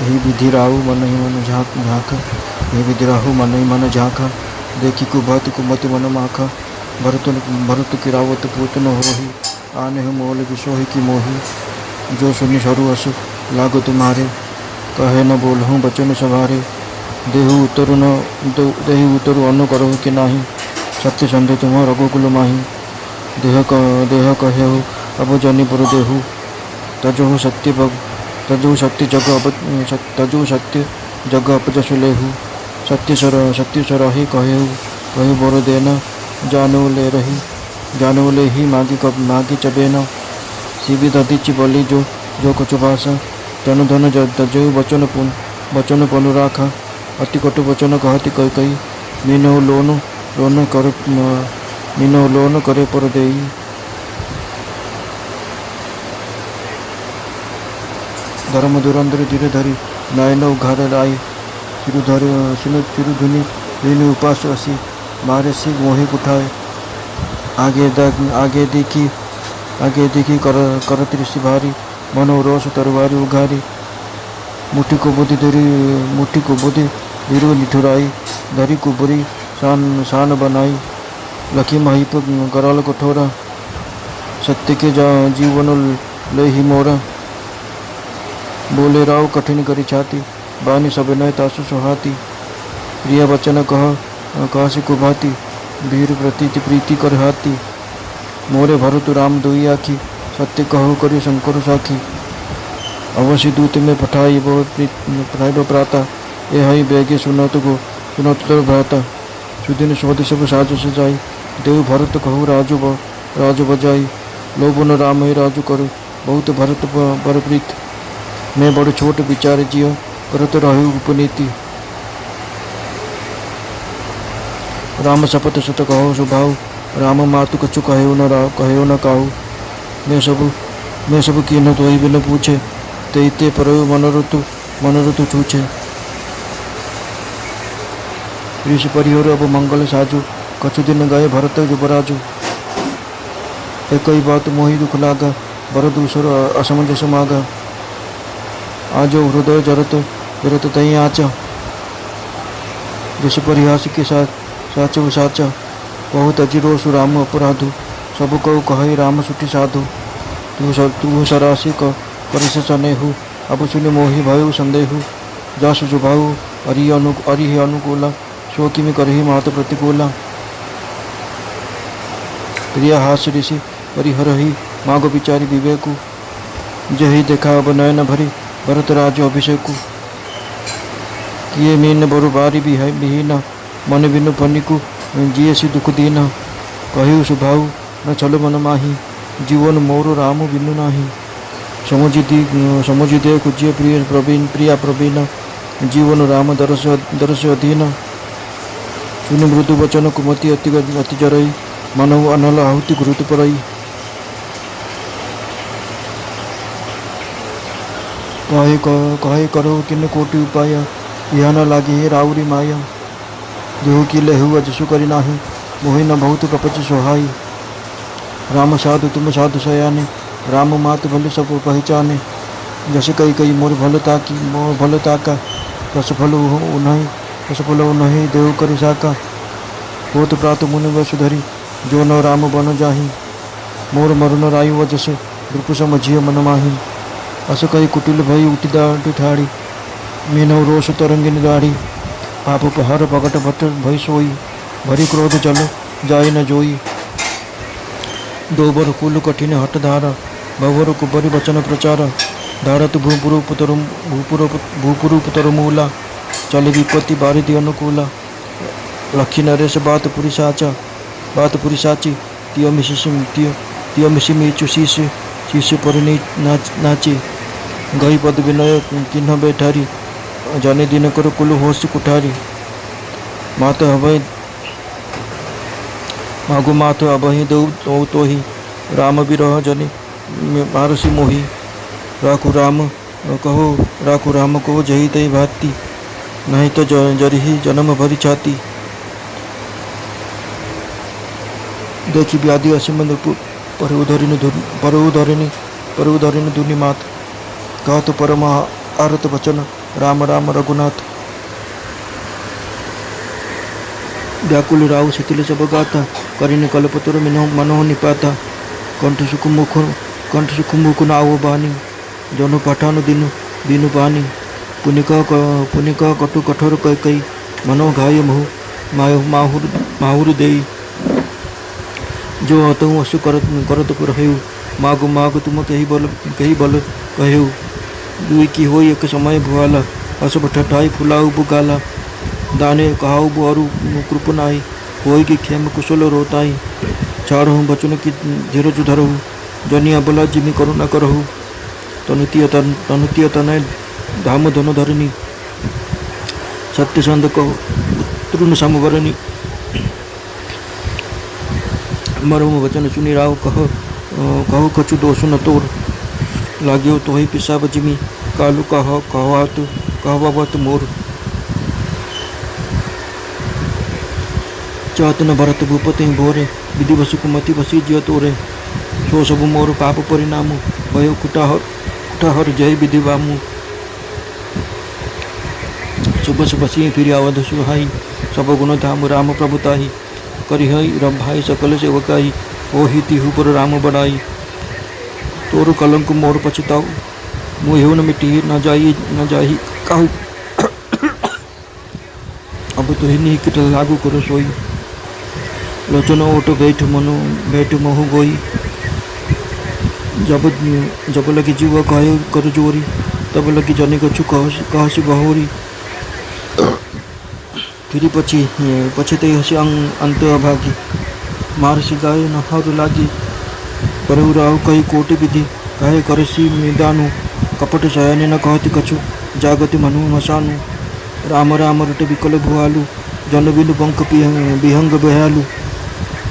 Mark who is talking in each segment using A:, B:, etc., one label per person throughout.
A: यही विधि राहु मन ही मन झाँक झाँक, यही विधि राहु मन ही मन झाँका। देखी कुभत कुमति मन माखा, भरत की रावत पूत न होही। आने मोल विसोही की मोही, जो सुनि सरु अस लागो तुम्हारे। कहे न बोलहूँ बचन सवारे, देहु उतरु अनु करहु कि नाही। सत्य संधे तुम रघुकुल माही। देह कहेहु अब जनिपुर देहु, तजहु सत्य जग अपजसु लेहु। सत्य सरहि कहेहु बोर देना, जानो ले ही मागी चबेना। शिवी दधिचि बलि जो कछु भाषा, धनु धनु तजहु बचन पनु राखा। अति कटु वचन कहति कई, मीनहु लोन करे पर देई। धर्म धुरंधर धीरे धरी, नयन उघार लाई। चिरुधुनि ऋणि उपास असी, मारे सी मोहि उठाए। आगे देखी करत ऋषि भारी, मनो रोष तरवारी उघारी। मुठी को बुद्धि धीरु निठुराई, धरी कुबरी शान बनाई। लखी माही पर कराल कठोरा, सत्य के जीवन ले ही मोरा। बोले राव कठिन करी छाती, बानी सबिनय तासु सुहाती। प्रिय वचन कहसी कुभाती, वीर प्रतीति प्रीति कर हाती। मोरे भरतु राम दुई आखी, सत्य कहु करि शंकर साखी। अवश्य दूत में पठाई बो प्राता, ए हई बेगे सुनत तर भ्राता। सुदिन सोधि सब साजु सजाई, देव भरत कहु राजु बजाई। लोभन राम ही राजु करो, बहुत भरत पर प्रीत। मैं बड़ छोट विचार जियो, करत रहु उपनीति। राम शपथ सत कहो सुभाऊ, राम मातु कछु कहो न काहू। मैं सब कीन तोहि बिन पूछे, तेते परयु मनोरथु छूछे। ऋषि परिहर अब मंगल साजु, कछु दिन गए भरत जुबराजु। एक ही बात मोहि दुख लागा, बर दूसर असमंजस मागा। आजो हृदय जरत तई आचा, ऋषि परिहास के साचा। कहु तजि रोषु राम अपराधु, सब कहु कहि राम सुटी साधु। तू सरासी करिस सनेहु, अब सुनि मोहि भयउ संदेहु। जासु जुभाऊ अरिहि अनुकूला, सो किमि करहि मात प्रतिकूला। प्रिय हास ऋषि परिहरहि, मागो विचारी विवेकु। जहि देखा अब नयन भरी, भरत राज अभिषेकु। किए मीन बरु बारी बिहीना, मन बिनु फनिकु जिये सी दुख दीना। कहिउ सुभाऊ न चलो मन माही, जीवन मोर राम बिनु नाही। समुझि दे कुजिय प्रिया प्रवीण, जीवन राम दरस अधीन। सुनि मृदु वचन कुमति अति जरई, मनहु अनल आहुति गुरुत परई। कहे करो किन कोटि उपाय, यह न लागे हे राउरी माया। देहु की लेहु अजसु करि नाही, मोहि न बहुत कपच सोहाई। राम साधु तुम साधु सयाने, राम मात भले सब पहचाने। जस कई मोर भल ताका, रस फल उन्हीं देहु करि साका। होत प्रात मुनि वसुधरी, जो न राम बन जाही। मोर मरुन रायु वजस, रूप समझिय मन माही। अस कई कुटिल भई उठी ठाड़ी, मीनहु रोष तरंगिन दाढ़ी। पाप पहर पगट भट भई सोई, भरी क्रोध जल जाय न जोई। दोबर कुल कठिन हट धारा, भवर कुबरी वचन प्रचार। धारत भूपुरूप तरमूला, चल विपत्ति बारिधि अनुकूला। लखी नरेश बात पुरी साची, तिय मिसी मीचु शीश पर नाची। गई पद विनय किन्ह बैठारी, जाने दिन कर कुल होश कुठारी। मात अबहि दो तोहि, राम विरह जनि मारसी मोहि। राखु राम को जही तही भाती, नहीं तो जरिही जन्म भरी छाती। देखी व्याधि असीम पर उधरिनी दुनि मात। कहत परम आरत वचन, राम राम रघुनाथ। व्याकुल राव शिथिल सब गाथा, करिने कल्पतरु मनोह निपाता। कंठ सुख मुख नाव बानी, जनु पठानु दिनु दिनु पानी। पुनिका कटु कठोर कई, मनो घाय महु माहुर देई। जो अतहु अशु करत रहु, मागु तुम कही बल कहु। दुई की होई एक समय भुआला, हस ठठाई फुलाऊ बुगाला। दाने कहाऊ बुअरु कृप नाई, होई की खेम कुशल रोताई। छाड़हु बचन की धीरज धरहु, जनिया बला जिमि करुणा करहु। तनुतीय तनय धाम धन धरनी, सत्य संद कहो तृण समवरनी। मरम वचन सुनी राव कहो कछु दोष न तोर। लाग्यो तोहि पिसा बजिमी, कालू कहवावत मोर। चातन भरत भूपति भोरे, विधि वसु कुमति वसी जिय तोरे। सो सब मोर पाप परिणामु, भयो कुटाहर जय विधि वामु। सुबस बसी फिर अवध सुहाई, सब गुण धाम राम प्रभुताही। करिहई रंभाई सकल सेवकाई, ओहि तिहु पर राम बड़ाई। तोर कलंक मोर पछताऊ, मुँह न मिटी न जाही कहू। अब तो ही निकट लागू करो सोई, लोचन ओट बैठ मोह गोई। जब लगी जीव कहे कर जोरी, तब लगी जनि कछु कहसी बहोरी। फिर पछते हसी अंत अभागी, मारसी गाय नहर लागी। करहु राहु कही कोटि विधि, कहे करसी मैदानु। कपट शयन न कहती कछु, जागति मनु मसानु। राम राम रट विकल भुआलु, जन बिनु पंख विहंग बेहालु।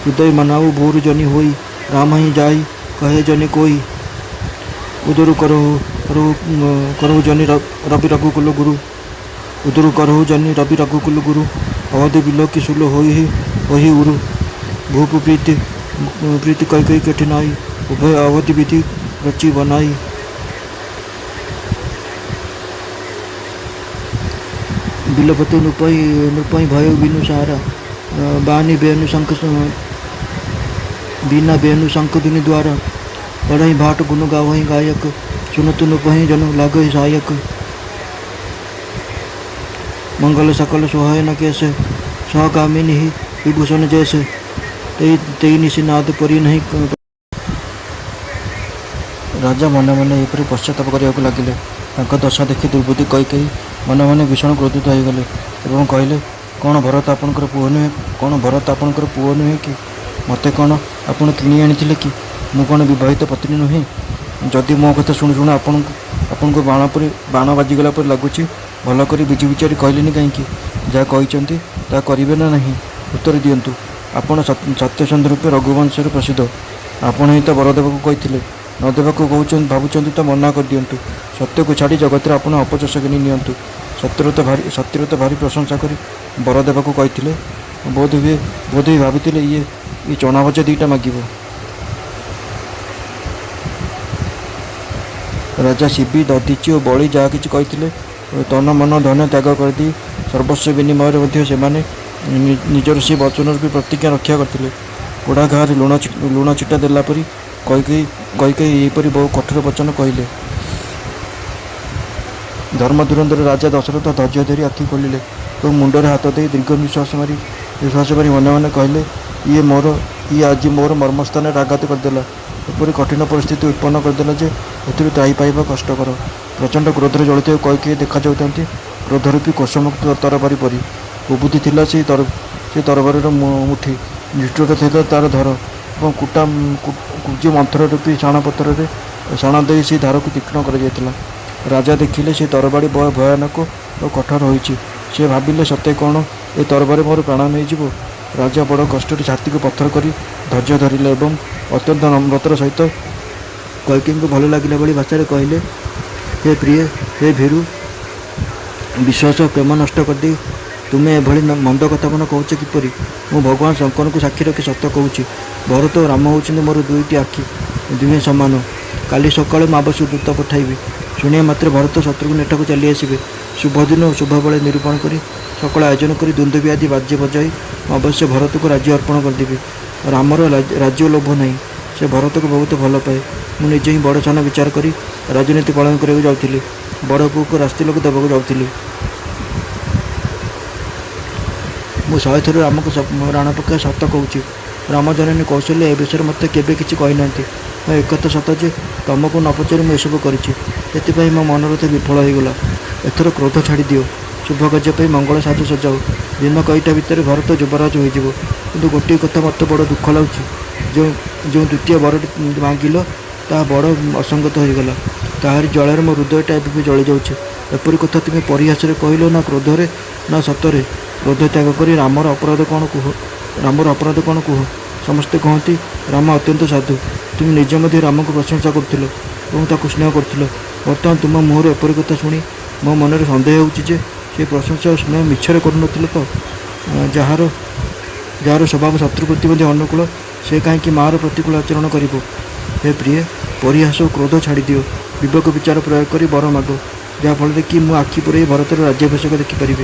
A: हृदय मनाऊ भोर जनि होई, राम ही जाई कहे जनि कोई। उदरु करहु जनि रवि रघुकुल गुरु, उदरु करहु जनि रवि रघुकुल गुरु। अवधि बिलो की सुल होही उरु। भूप प्रीति कई कठिनाई, उभय अवधि विधि रची बनाई। बिलपतु नुपई भयो बिनु सारा, बानी बेनु शंख बीना बेनु शंख बिनु द्वारा। पढ़ई भाट गुण गावही गायक, सुनतु नुपहि जनु लागहि सायक। मंगल सकल सोहाय न कैसे, सहकामिनी ही विभूषण जैसे। तेई निशिनाद परी नहीं। राजा मन मन एपरि पश्चाताप करने लगिले। दशा देखि दुर्बुद्धि कई मन मन भीषण क्रोधित होगले और कहले, कौन भरत आपणकर पुओ नुहे कि? मते कौन आपण किणी आनी कि? मु कौन विवाहित पत्नी नुहे? जदि मो कथा शुणु शुणु आपण को बाण बाजिगला पर लगुच, भल कर विचि विचारी कहलेनि कहीं? जहाँ कहते ता करेंगे ना नहीं? उत्तर दिंतु। आपण सत्यसंध रूपे रघुवंश प्रसिद्ध। आपण ही तो वर देवा कही न देवा भावुं तो मना कर दिंतु। सत्य को छाड़ी जगत में आपण अपचर्ष घिनी नियंतु। सत्यर तो भारी प्रशंसा कर वर देवा कही। बोध हुए भाभी ये चना भजा दीटा मागिब। राजा शिवी दधीची और बड़ी जहाँ कि कही तन मन धन त्याग कर दी सर्वस्व विनिमय से निजर से वचन भी प्रतिज्ञा रक्षा करते। पोड़ा घारे लुण छिटा देला परी कई यहीपरि बहु कठोर वचन कहले। धर्म धुरंधर राजा दशरथ धैर्य धरी आखि खोलिले और मुंडरे हाथ दे दीर्घ निश्वास मारी मन मन कहले, ये आज मोर मर्मस्थान आघात करदेला। एपरी कठिन परिस्थिति उत्पन्न करदेला जे एथिरु त्राही पाइबा कष्टकर। प्रचंड क्रोधरे जलित कई देखा जाती क्रोधरूपी कोशमुक्त तरबारी परी। प्रबुद्धि थिला से तरबारीर मुठी, निष्ठुर था तार धर और कुटा मंथर रूपी शाण पत्र शाण दे से धार को तीक्ष्ण कर। राजा देखिले से तरबारी भयानक और कठोर होइछि। से भाविले सत्य कौन ए तरबारी मोर प्राण नहीं जीव। राजा बड़ कष्ट छाती को पत्थर कर धैर्य धरिले और अत्यंत नम्रतार सहित कैकेयी को भल लगिला भली भाषा कहले, हे प्रिय, हे भीरु, विश्वास प्रेम नष्ट कर दी तुम्हें एभली मंद कथा मन कौच किपरि? मु भगवान शंकर को साक्षी रखी सत्य कहूँ। भरत और राम होउछन्ति मोर दुईटी आखि, दुहें समान। काली सकाळे माबसु दूत पठाइबी। शुणिया मात्र भरत शत्रुघ्न एठाकु चली आसिबे। शुभदिन और शुभबले निरूपण कर सकल आयोजन कर दुंदुबी आदि बाज्य बजाई अवश्य भरत को राज्य अर्पण करदेवी। रामर राज्य लोभ नहीं, से भरत को बहुत भल पाए। मुझे ही बड़ सान विचार करी राजनीति पालन करने जाऊँगी, बड़ पु को रास्ते लोक देवाक जाऊँगी। मु 100 थर राम को राण पक्का सत कहूँ। रामजननी कौशल्य ए विषय मत केवे किसी कही ना। मैं एक सत जे तुमको न पचारि मुझे करी मो मनोरथ विफल होगला। एथर क्रोध छाड़ी दियो, शुभ कार्य मंगल साज सजाओ। दिन कईटा भितर भरत युवराज हो कि गोटे कथा मत बड़ दुख लगुच, जो द्वितीय बरटी मांगिल ता बड़ असंगत होगला। ताहारी जलार मो हृदयटा भी जली जाऊे। एपरी कथा तुम्हें परिहास कहल ना क्रोधरे ना सतरे। क्रोध त्याग कर रामर अपराध कौन कह, रामर अपराध कौन कह। समस्ते कहती राम अत्यंत साधु। तुम निजे मध्य राम को प्रशंसा कर स्नेह कर। बर्तमान तुम मुहर एपरी कथा शुणी मो मन में सन्देह होचे से प्रशंसा और स्नेह मिछरे कर तो जार स्वभाव शत्रु प्रति अनुकूल से कहीं मार प्रतिकूल आचरण कर। हे प्रिय, परिहास और क्रोध छाड़ी दियो, विवेक विचार प्रयोग कर बर माग, जहाँफल कि मु आखि पुरे भरतर राज्याभिषेक देखिपारि।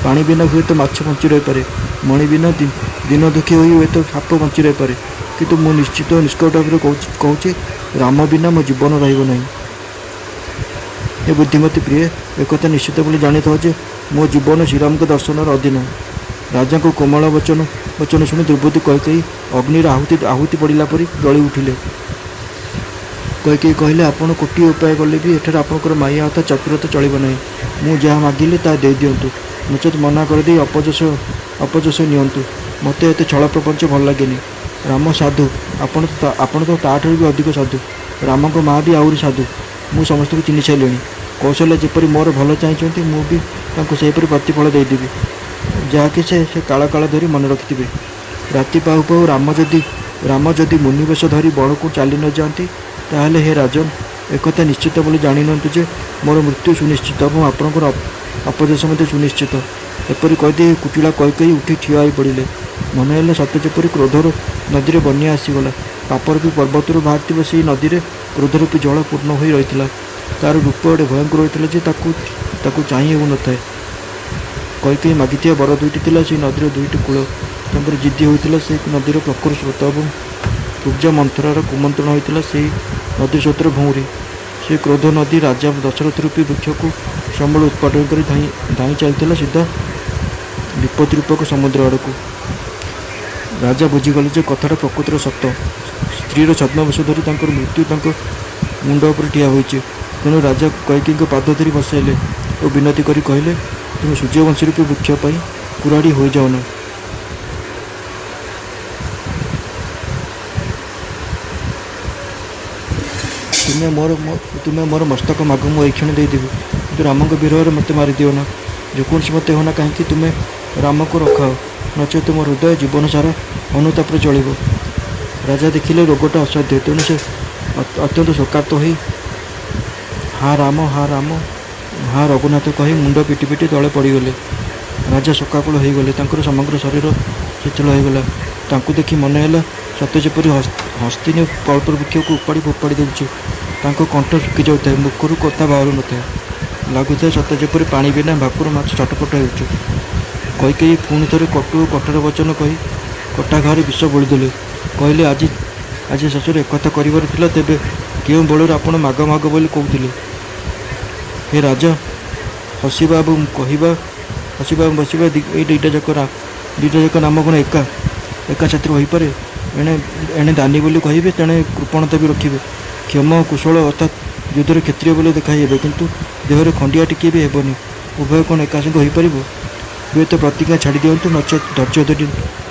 A: पानी बिना हुए तो माछ बंची रही पारे, मणि बिना दिन दुखी हुए तो साप बंची रही पारे, किंतु मु निश्चित निष्कट भाव कहूँ राम बिना मो जीवन रही। हे बुद्धिमती प्रिय, एक निश्चित बोली जानी था जे मो जीवन श्रीराम के दर्शन अधीन। राजा को कोमल वचन शुणी द्रौपदी कही अग्निर आहुति पड़ा परी जली उठिले। कही कहले आपण कोटी उपाय कले भी एठार आपंकर माया अथा चतुरता चलो ना। मुझे जहाँ मागिले ता दे दिंतु, नचेत मना कर दे अपजस नियंतु। मत एत छल प्रपंच भल लगे। राम साधु, आपण तो ताठ भी अधिक साधु। राम को माँ भी आहरी साधु। मु समस्त को चिन्ह सारे। कौशल्य जपरी मोर भल चाहती मुझे सेपरी प्रतिफल देदेवी, जहाँकि से काल काल धरी मन रखि। राति पाऊ पाऊ राम जदि मुनिवेश धरी बड़ को चली न जाती ताहले हे राजन, एक निश्चित बोली जानी नियंतु जे मोर मृत्यु सुनिश्चित और आपणकर अपजस सुनिश्चित। एपरी कहीदे कुटिला कही उठी ठिया हो पड़े। मन है सत्य जपरी क्रोधर नदी में बन्या आसीगला। पापर भी पर्वतर बाहर से नदी में क्रोधरूपी जल पूर्ण हो रही। तार रूप गोटे भयंकर होता है चाह हो न था। कही मागिथिया बर दुईटी थी से नदीर दुईटी कूल तर जिद्दी होता से नदीर प्रखर स्रोत और पूजा मंथरार कुमंत्रण होता से नदी स्रोतर भौरी। से क्रोध नदी राजा दशरथ रूपी वृक्ष को संबल उत्पादन कर धाई चलता सीधा विपत्ति रूपक समुद्र आड़क। राजा बुझीगले जे कथाटा प्रकृतर सत। स्त्रीर छद्मवेश धरी मृत्यु मुंड उपर ठिया होइछे। तेणु राजा कैकेयी पाद धरी बसाइले और विनती करी कहले, तुम सूर्यवंशी रूपी वृक्ष पाई कुराड़ी हो जाओ ना। तुम्हें मोर मस्तक माग मु क्षण देदेवी, कि राम विरोह मत मारी दियो ना। जेकोसी मत होना कहीं तुम्हें राम को रखाओ, नचे तुम हृदय जीवन सारा अनुताप चलो। राजा देखिले रोगटा असाध्य, तेणु से अत्यंत शोकार्त हो हाँ राम हाँ रघुनाथ कही मुंड पिटी पिटी तले पड़गले। राजा शोकाकुल हो गले, समग्र शरीर शीतल होगला। देखि मन है सत्य जपरी हस्तिनी कल्प वृक्ष को उपाड़ी फोपाड़ी देउछि। कंठ सुखी जाए, मुखर कथा बाहर न था। लगुए सत्य जपरी पानी बिना भाकुर माछ छटपट हो। कही पुणी थे कटु कठार वचन कही कटा घारे विष बोलीदे। कहले आज शेष एक करार तेरे क्यों बल आपण माग माग बोली कहते। हे राजा, हसवा और कहवा हसवा बसवा दुईटा जाक नाम कौन एका छात्र हो पारे। एणे दानी बोली कहे तेणे कृपणता भी रखिए। क्षम कुशल अर्थात युद्धर क्षेत्रीय बोली देखाइबे, किंतु देहर खंडिया टिके भी हेबनी। उभय कौन एका संग हो पार। हुए तो प्रतिज्ञा छाड़ी दिंतु, नचेत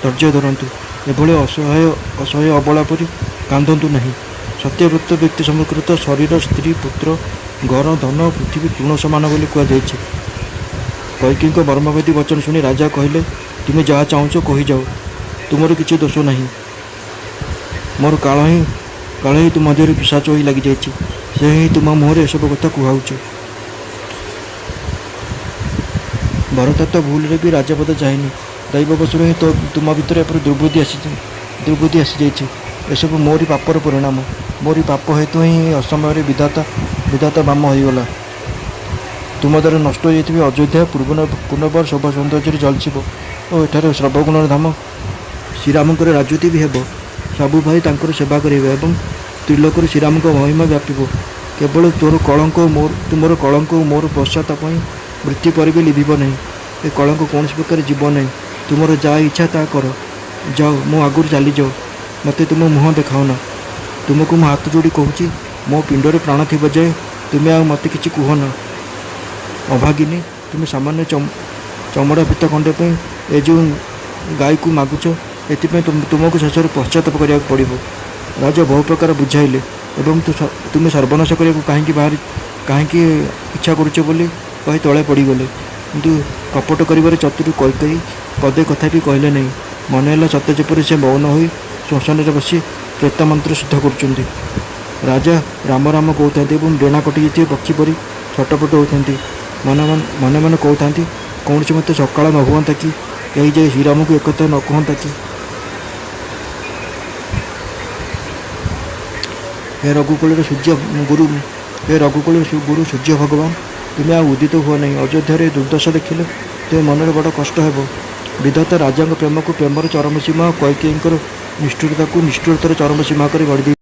A: धैर्य धरतु। एभली असह्य अबला परी कांदतु नहीं। सत्यव्रत व्यक्ति समकृत शरीर स्त्री पुत्र घर धन पृथ्वी तृण समान बोली कहुई। कैकेयी मर्मभेदी वचन शुणी राजा कहले, तुम्हें जहाँ चाहूच कही जाओ, तुमर किसी दोष नहीं। मोर काल ही तुम मध्य पिशाच हो लगी जाइए, से ही तुम मुहर एसब कथा कहूच। भरत तो भूल भी राजपद चाहेनी, दैववश ही तो तुम भर दुर्बुद्धि आसी जाइए। एसबू मोरी पापर परिणाम, मोरी पाप हेतु ही असमय विधाता बाम होगला। तुम द्वारा नष्ट हो जाइए अयोध्या पुनर्बार शोभा सौंदर्य चलछिब और एठार सर्वगुण धाम श्रीरामकर राजनीति भी हेब सबु भाई तांकर सेवा करेंगे और त्रिलोक श्रीराम महिमा व्यापीब केवल तोर कलंक मोर तुमर कलंक मोर पश्चाताप मृत्यु पर भी लिभिब नहीं ए कलंक कौन प्रकार जीव नहीं तुमर जहाँ इच्छा ता कर जाओ मो आगुरी चली जाओ मत तुम मुँह देखाओ ना तुमको मो हाथ जोड़ी कहूँ मो पिंडरे प्राण थी जाए तुम्हें आ मत कि कहना अभागिनी तुम सामान्य चमड़ा फिता खंडे ए जो गाई को मागुच एपाई तुमको शेष पश्चाताप करा पड़ो राजा बहु प्रकार बुझाइले एवं तुम्हें सर्वनाश करने कहीं बाहर कहीं इच्छा करुच बोली कही तले पड़गले किंतु कपट कर चतुर कही पदे कथा भी कहले नहीं मन है सत्य जपर से मौन हो श्मशान बसी प्रेत मंत्र सिद्ध कर राजा राम राम कहते डेणा कटि जाइए पक्षी परी छटपट होती मन मन कहते कौन से मत सका न हुआ कि कहीं जाए श्रीराम को एक न कहता कि हे रघुकुल सूर्य गुरु हे रघुकुल गुरु सूर्य भगवान तुम्हें आ उदित हुआ नहीं अयोध्या दुर्दशा देखिले तुम मन बड़ कष्ट हे विधाता राजा प्रेम को प्रेमर चरम सीमा कैकेयी निष्ठुरता को निष्ठुरतार चरम सीमा कर गढ़